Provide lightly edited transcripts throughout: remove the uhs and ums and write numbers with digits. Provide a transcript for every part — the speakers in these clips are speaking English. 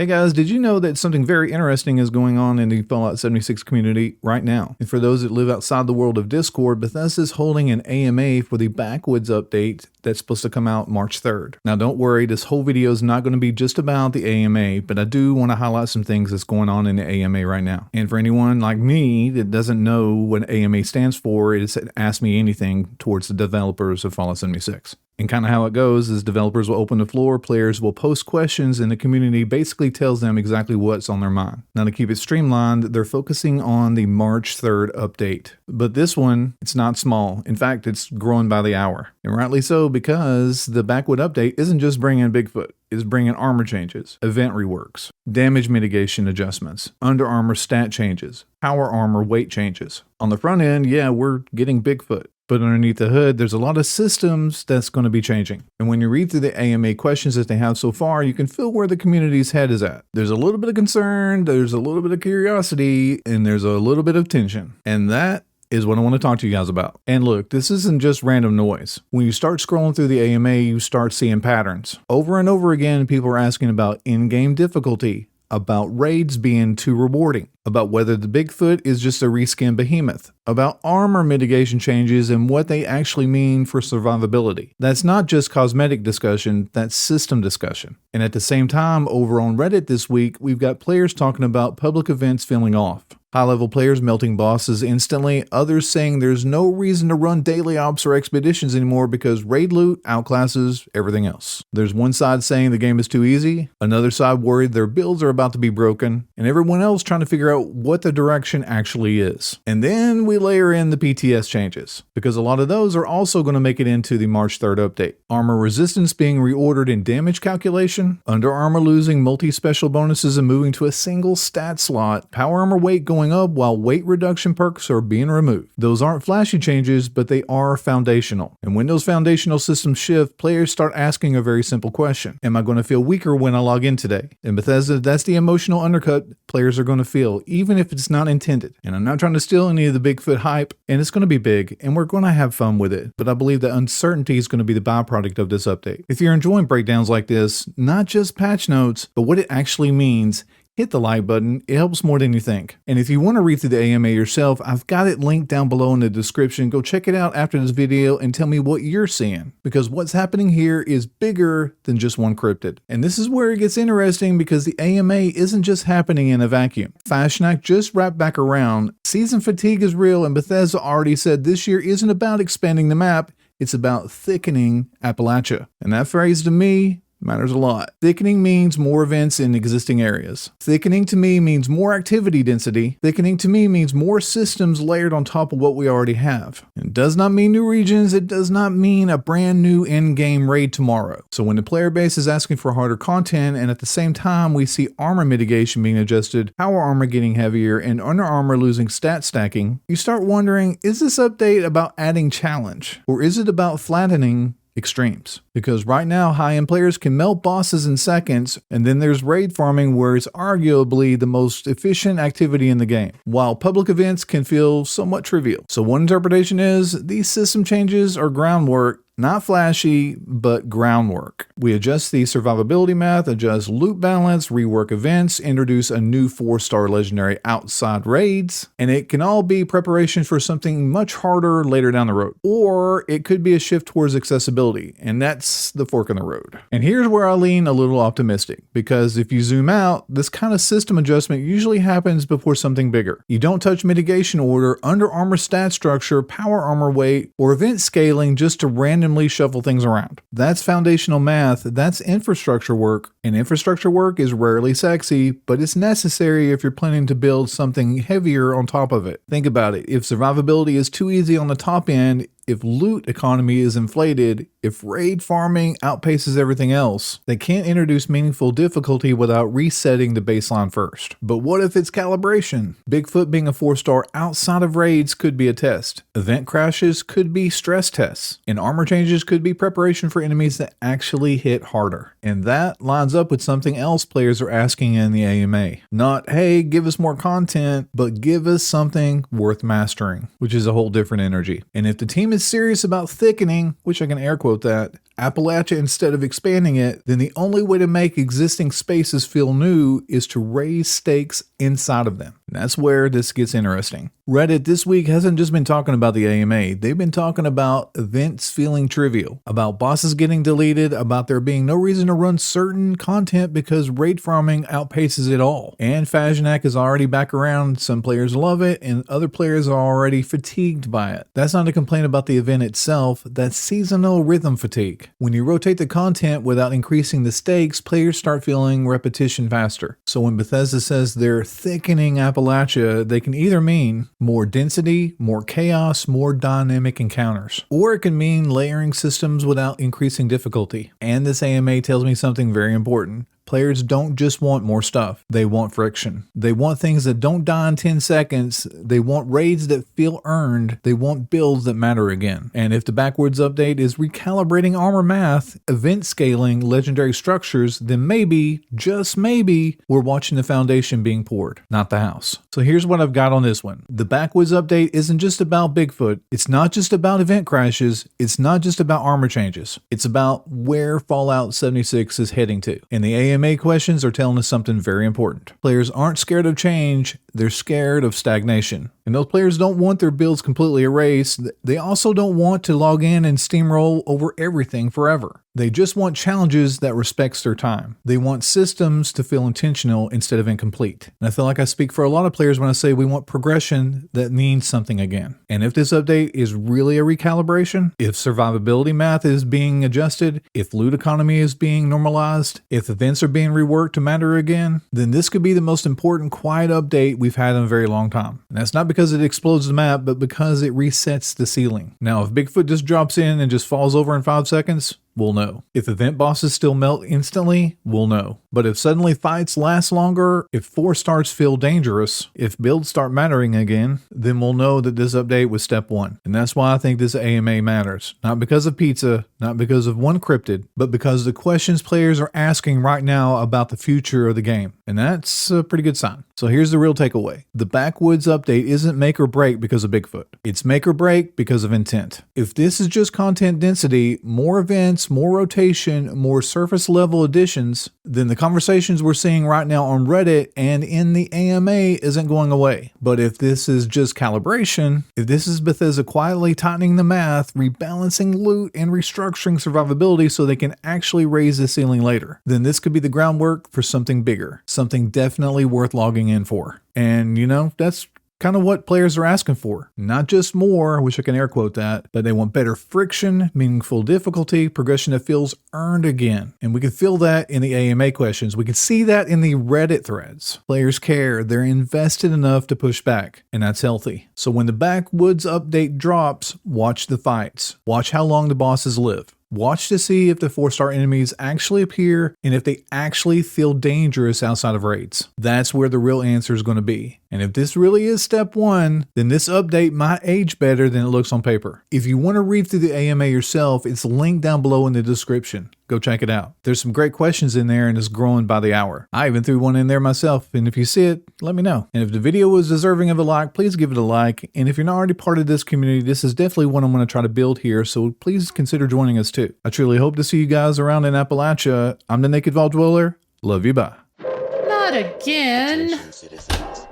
Hey guys, did you know that something very interesting is going on in the Fallout 76 community right now? And for those that live outside the world of Discord, Bethesda is holding an AMA for the Backwoods update that's supposed to come out March 3rd. Now don't worry, this whole video is not going to be just about the AMA, but I do want to highlight some things that's going on in the AMA right now. And for anyone like me that doesn't know what AMA stands for, it's Ask Me Anything towards the developers of Fallout 76. And kind of how it goes is developers will open the floor, players will post questions, and the community basically tells them exactly what's on their mind. Now to keep it streamlined, they're focusing on the March 3rd update. But this one, it's not small. In fact, it's growing by the hour. And rightly so, because the Backwood update isn't just bringing Bigfoot. It's bringing armor changes, event reworks, damage mitigation adjustments, under armor stat changes, power armor weight changes. On the front end, yeah, we're getting Bigfoot. But underneath the hood, there's a lot of systems that's going to be changing. And when you read through the AMA questions that they have so far, you can feel where the community's head is at. There's a little bit of concern, there's a little bit of curiosity, and there's a little bit of tension. And that is what I want to talk to you guys about. And look, this isn't just random noise. When you start scrolling through the AMA, you start seeing patterns. Over and over again, people are asking about in-game difficulty, about raids being too rewarding, about whether the Bigfoot is just a reskinned behemoth, about armor mitigation changes and what they actually mean for survivability. That's not just cosmetic discussion, that's system discussion. And at the same time, over on Reddit this week, we've got players talking about public events feeling off. High-level players melting bosses instantly, others saying there's no reason to run daily ops or expeditions anymore because raid loot outclasses everything else. There's one side saying the game is too easy, another side worried their builds are about to be broken, and everyone else trying to figure out what the direction actually is. And then we layer in the PTS changes, because a lot of those are also going to make it into the March 3rd update. Armor resistance being reordered in damage calculation, under armor losing multi-special bonuses and moving to a single stat slot, power armor weight going up while weight reduction perks are being removed. Those aren't flashy changes, but they are foundational. And when those foundational systems shift, players start asking a very simple question. Am I going to feel weaker when I log in today? In Bethesda, that's the emotional undercut players are going to feel, even if it's not intended. And I'm not trying to steal any of the Bigfoot hype, and it's going to be big, and we're going to have fun with it. But I believe that uncertainty is going to be the byproduct of this update. If you're enjoying breakdowns like this, not just patch notes, but what it actually means, hit the like button. It helps more than you think. And if you want to read through the AMA yourself, I've got it linked down below in the description. Go check it out after this video and tell me what you're seeing, because what's happening here is bigger than just one cryptid. And this is where it gets interesting, because the AMA isn't just happening in a vacuum. Fashnak just wrapped back around. Season fatigue is real, and Bethesda already said this year isn't about expanding the map, it's about thickening Appalachia. And that phrase to me matters a lot. Thickening means more events in existing areas. Thickening to me means more activity density. Thickening to me means more systems layered on top of what we already have. It does not mean new regions. It does not mean a brand new in-game raid tomorrow. So when the player base is asking for harder content, and at the same time we see armor mitigation being adjusted, power armor getting heavier, and under armor losing stat stacking, you start wondering, is this update about adding challenge? Or is it about flattening extremes? Because right now, high-end players can melt bosses in seconds, and then there's raid farming, where it's arguably the most efficient activity in the game, while public events can feel somewhat trivial. So one interpretation is, these system changes are groundwork, not flashy, but groundwork. We adjust the survivability math, adjust loot balance, rework events, introduce a new 4-star legendary outside raids, and it can all be preparation for something much harder later down the road. Or it could be a shift towards accessibility, and that's the fork in the road. And here's where I lean a little optimistic, because if you zoom out, this kind of system adjustment usually happens before something bigger. You don't touch mitigation order, under armor stat structure, power armor weight, or event scaling just to randomly shuffle things around. That's foundational math, that's infrastructure work, and infrastructure work is rarely sexy, but it's necessary if you're planning to build something heavier on top of it. Think about it, if survivability is too easy on the top end, if loot economy is inflated, if raid farming outpaces everything else, they can't introduce meaningful difficulty without resetting the baseline first. But what if it's calibration? Bigfoot being a 4-star outside of raids could be a test. Event crashes could be stress tests. And armor changes could be preparation for enemies that actually hit harder. And that lines up with something else players are asking in the AMA. Not, hey, give us more content, but give us something worth mastering, which is a whole different energy. And if the team is serious about thickening, which I can air quote that, Appalachia instead of expanding it, then the only way to make existing spaces feel new is to raise stakes inside of them. And that's where this gets interesting. Reddit this week hasn't just been talking about the AMA, they've been talking about events feeling trivial, about bosses getting deleted, about there being no reason to run certain content because raid farming outpaces it all. And Fashionak is already back around, some players love it, and other players are already fatigued by it. That's not a complaint about the event itself, that's seasonal rhythm fatigue. When you rotate the content without increasing the stakes, players start feeling repetition faster. So when Bethesda says they're thickening Appalachia, they can either mean more density, more chaos, more dynamic encounters. Or it can mean layering systems without increasing difficulty. And this AMA tells me something very important. Players don't just want more stuff. They want friction. They want things that don't die in 10 seconds. They want raids that feel earned. They want builds that matter again. And if the Backwoods update is recalibrating armor math, event scaling, legendary structures, then maybe, just maybe, we're watching the foundation being poured, not the house. So here's what I've got on this one. The Backwoods update isn't just about Bigfoot. It's not just about event crashes. It's not just about armor changes. It's about where Fallout 76 is heading to. And the AMA questions are telling us something very important. Players aren't scared of change, they're scared of stagnation. And those players don't want their builds completely erased. They also don't want to log in and steamroll over everything forever. They just want challenges that respects their time. They want systems to feel intentional instead of incomplete. And I feel like I speak for a lot of players when I say we want progression that means something again. And if this update is really a recalibration, if survivability math is being adjusted, if loot economy is being normalized, if events are being reworked to matter again, then this could be the most important quiet update we've had in a very long time. And that's not because it explodes the map, but because it resets the ceiling. Now, if Bigfoot just drops in and just falls over in 5 seconds, we'll know. If event bosses still melt instantly, we'll know. But if suddenly fights last longer, if 4 stars feel dangerous, if builds start mattering again, then we'll know that this update was step 1. And that's why I think this AMA matters. Not because of pizza, not because of one cryptid, but because the questions players are asking right now about the future of the game. And that's a pretty good sign. So here's the real takeaway. The Backwoods update isn't make or break because of Bigfoot. It's make or break because of intent. If this is just content density, more events, more rotation, more surface level additions, then the conversations we're seeing right now on Reddit and in the AMA isn't going away. But if this is just calibration, if this is Bethesda quietly tightening the math, rebalancing loot, and restructuring survivability so they can actually raise the ceiling later, then this could be the groundwork for something bigger, something definitely worth logging in for. And that's kind of what players are asking for. Not just more, I wish I could air quote that, but they want better friction, meaningful difficulty, progression that feels earned again. And we can feel that in the AMA questions. We can see that in the Reddit threads. Players care, they're invested enough to push back, and that's healthy. So when the Backwoods update drops, watch the fights. Watch how long the bosses live. Watch to see if the 4-star enemies actually appear and if they actually feel dangerous outside of raids. That's where the real answer is going to be. And if this really is step 1, then this update might age better than it looks on paper. If you want to read through the AMA yourself, it's linked down below in the description. Go check it out. There's some great questions in there and it's growing by the hour. I even threw one in there myself, and if you see it, let me know. And if the video was deserving of a like, please give it a like. And if you're not already part of this community, this is definitely one I'm going to try to build here, so please consider joining us too. I truly hope to see you guys around in Appalachia. I'm the Naked Vault Dweller. Love you, bye. Not again. Attention citizens.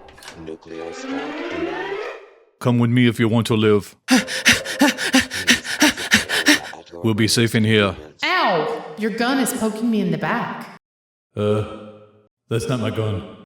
Nuclear scout. Come with me if you want to live. We'll be safe in here. Ow! Your gun is poking me in the back. That's not my gun.